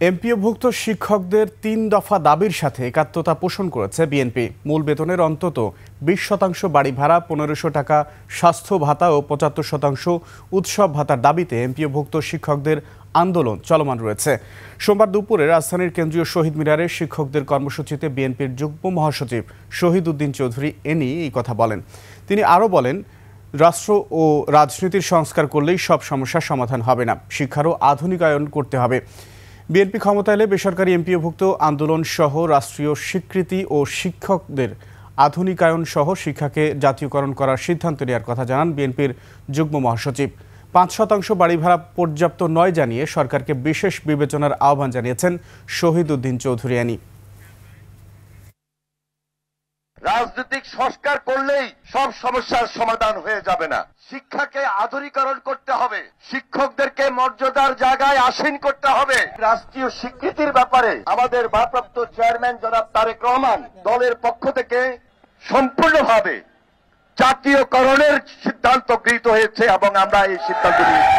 এমপিওভুক্ত শিক্ষকদের ৩ দফা দাবির সাথে একাত্মতা পোষণ করেছে বিএনপি। মূল বেতনের অন্তত ২০% বাড়ি ভাড়া, ১৫০০ টাকা স্বাস্থ্য ভাতা ও ৭৫% উৎসব ভাতার দাবিতে এমপিওভুক্ত শিক্ষকদের আন্দোলন চলমান রয়েছে। সোমবার দুপুরে রাজধানীর কেন্দ্রীয় শহীদ মিনারে শিক্ষকদের কর্মসূচিতে বিএনপির যুগ্ম মহাসচিব শহীদ উদ্দিন চৌধুরী এই কথা বলেন। তিনি আরও বলেন, রাষ্ট্র ও রাজনীতির সংস্কার করলেই সব সমস্যার সমাধান হবে না, শিক্ষারও আধুনিকায়ন করতে হবে। বিএনপি ক্ষমতা এলে বেসরকারি এমপিওভুক্ত আন্দোলন সহ রাষ্ট্রীয় স্বীকৃতি ও শিক্ষকদের আধুনিকায়ন সহ শিক্ষাকে জাতীয়করণ করার সিদ্ধান্ত নেওয়ার কথা জানান বিএনপির যুগ্ম মহাসচিব। ৫% বাড়ি ভাড়া পর্যাপ্ত নয় জানিয়ে সরকারকে বিশেষ বিবেচনার আহ্বান জানিয়েছেন শহীদ উদ্দিন চৌধুরী। রাজনৈতিক সংস্কার করলেই সব সমস্যার সমাধান হয়ে যাবে না, শিক্ষাকে আধুনিকরণ করতে হবে, শিক্ষকদেরকে মর্যাদার জায়গায় আসীন করতে হবে। রাষ্ট্রীয় স্বীকৃতির ব্যাপারে আমাদের ভারপ্রাপ্ত চেয়ারম্যান জনাব তারেক রহমান দলের পক্ষ থেকে সম্পূর্ণভাবে জাতীয়করণের সিদ্ধান্ত গৃহীত হয়েছে এবং আমরা এই সিদ্ধান্ত নিয়েছি।